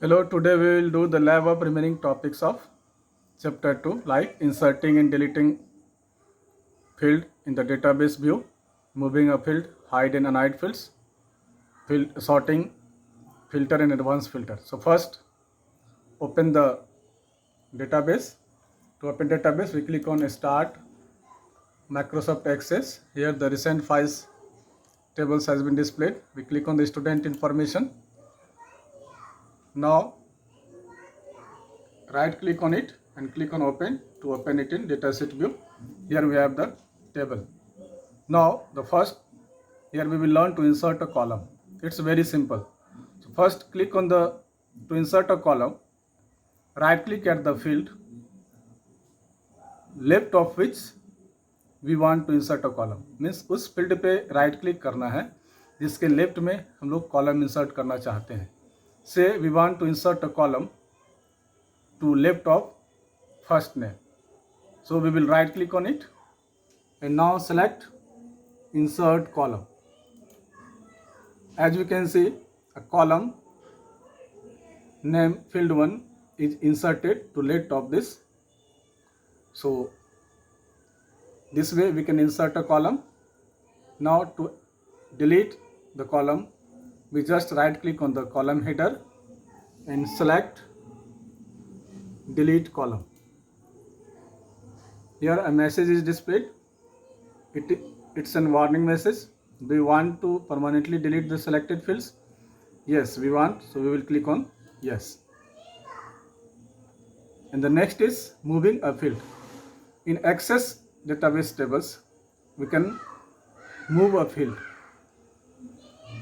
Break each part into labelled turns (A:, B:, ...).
A: Hello, today we will do the lab of remaining topics of chapter 2 like inserting and deleting field in the database view, moving a field, hide and unhide fields, field sorting, filter and advanced filter. So first open the database. To open database we click on start Microsoft Access. Here the recent files tables has been displayed. We click on the student information. Now right click on it and click on open to open it in dataset view. Here we have the table. Now the first, here we will learn to insert a column. It's very simple. So first click on the to insert a column, right click at the field left of which we want to insert a column. Means उस field पे right click करना है जिसके left में हम लोग column insert करना चाहते हैं. So we want to insert a column to left of first name. So we will right click on it and now select insert column. As you can see, a column name field 1 is inserted to left of this. So this way we can insert a column. Now to delete the column, we just right click on the column header and select delete column. Here a message is displayed. It's a warning message. Do you want to permanently delete the selected fields? Yes, we want. So we will click on yes. And the next is moving a field. In Access database tables, we can move a field.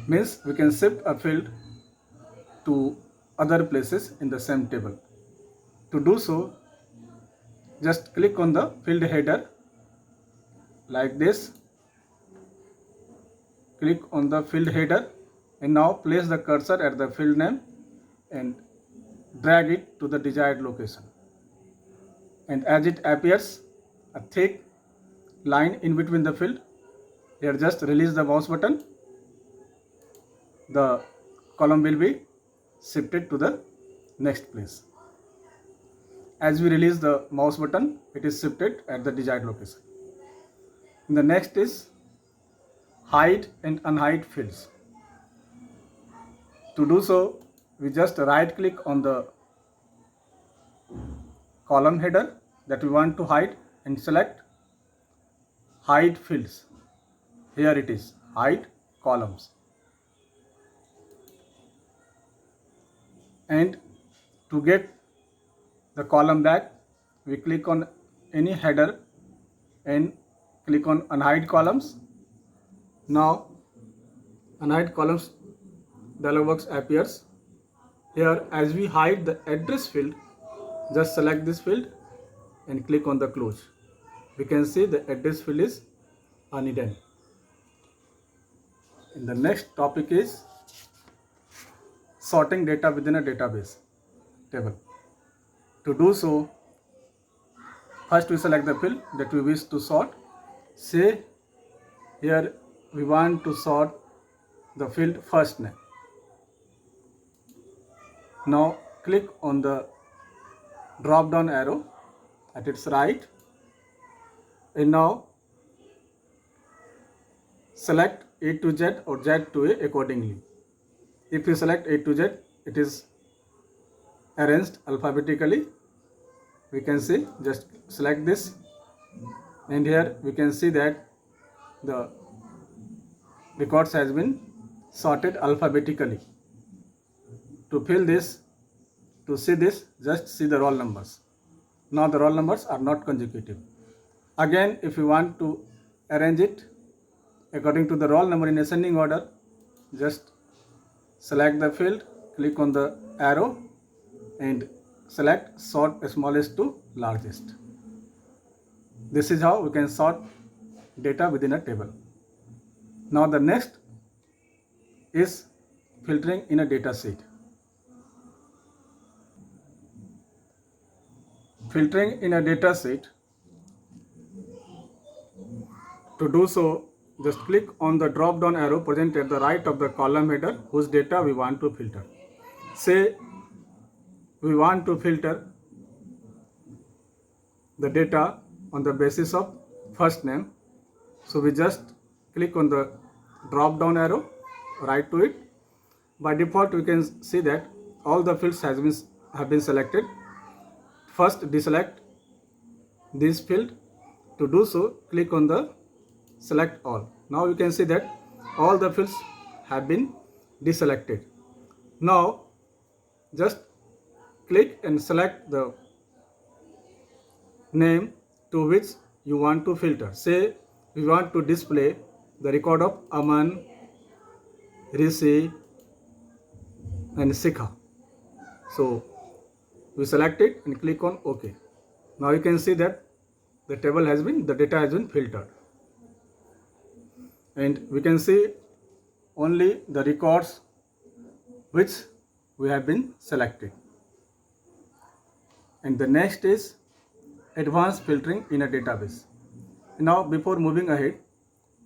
A: Means we can shift a field to other places in the same table. To do so, just click on the field header like this. Click on the field header and now place the cursor at the field name and drag it to the desired location. And as it appears a thick line in between the field, here just release the mouse button. The column will be shifted to the next place. As we release the mouse button, it is shifted at the desired location. And the next is hide and unhide fields. To do so, we just right click on the column header that we want to hide and select hide fields. Here it is, hide columns. And to get the column back, we click on any header and click on unhide columns. Now unhide columns dialog box appears. Here as we hide the address field, just select this field and click on the close. We can see the address field is unhidden. And the next topic is sorting data within a database table. To do so, first we select the field that we wish to sort. Say here we want to sort the field first name. Now click on the drop down arrow at its right and now select A to Z or Z to A accordingly. If you select A to Z, it is arranged alphabetically. We can see, just select this and here we can see that the records has been sorted alphabetically. To fill this, to see this, just see the roll numbers. Now the roll numbers are not consecutive. Again, if you want to arrange it according to the roll number in ascending order, just select the field, click on the arrow and select sort smallest to largest. This is how we can sort data within a table. Now the next is filtering in a data sheet. Filtering in a data sheet. To do so, just click on the drop down arrow present at the right of the column header whose data we want to filter. Say we want to filter the data on the basis of first name. So we just click on the drop down arrow, right to it. By default, we can see that all the fields have been selected. First, deselect this field. To do so, click on the select all. Now you can see that all the fields have been deselected. Now just click and select the name to which you want to filter. Say we want to display the record of Aman, Rishi and Sikha. So we select it and click on OK. Now you can see that the data has been filtered. And we can see only the records which we have been selected. And the next is advanced filtering in a database. Now before moving ahead,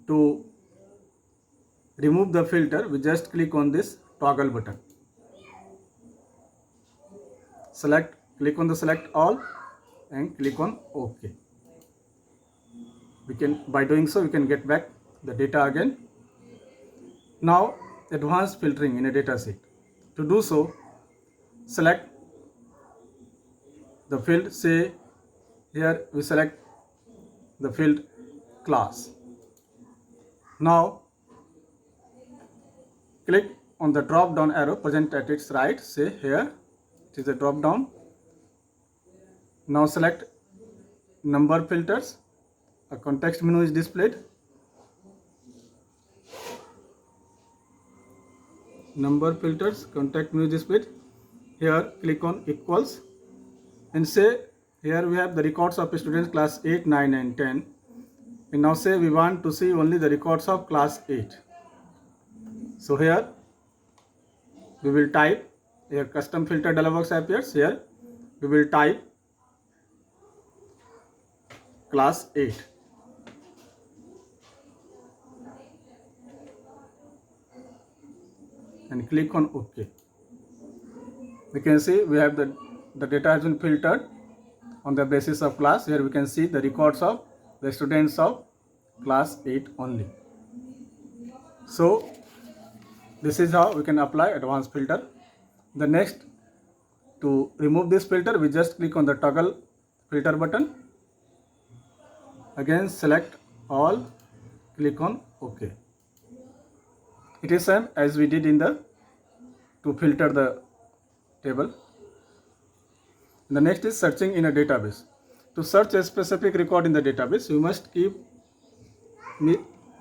A: to remove the filter, we just click on this toggle button. Click on the select all and click on OK. By doing so, we can get back the data again. Now advanced filtering in a data sheet. To do so, select the field. Say here we select the field class. Now click on the drop down arrow present at its right. Say here it is a drop down. Now select number filters. A context menu is displayed. Number filters, context menu is displayed. Here click on equals and say here we have the records of students class 8, 9 and 10. And now say we want to see only the records of class 8. So here we will type, here custom filter dialog box appears. Here we will type class 8. And click on OK. We can see we have the data has been filtered on the basis of class. Here we can see the records of the students of class 8 only. So this is how we can apply advanced filter. The next, to remove this filter, we just click on the toggle filter button. Again select all, click on OK. It is same as we did to filter the table. The next is searching in a database. To search a specific record in the database, you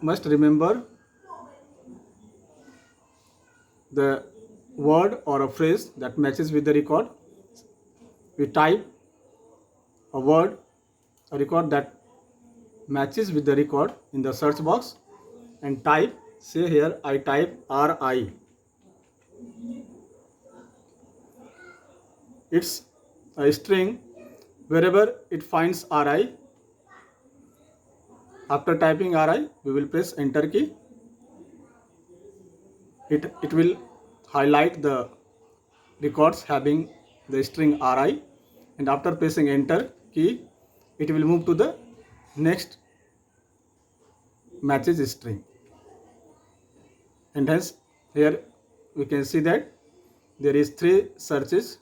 A: must remember the word or a phrase that matches with the record. We type a word, a record that matches with the record in the search box and type. Say here I type RI. It's a string. Wherever it finds RI, after typing RI, we will press enter key. It will highlight the records having the string RI, and after pressing enter key, it will move to the next matches string. And hence here we can see that there is 3 searches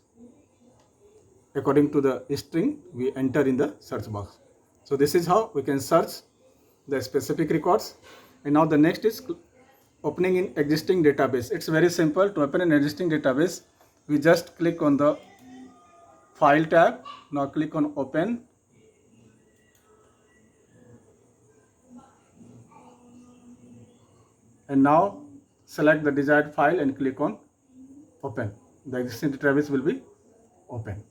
A: according to the string we enter in the search box. So this is how we can search the specific records. And now the next is opening in existing database. It's very simple. To open an existing database, we just click on the file tab. Now click on open. And now select the desired file and click on open. The existing database will be open.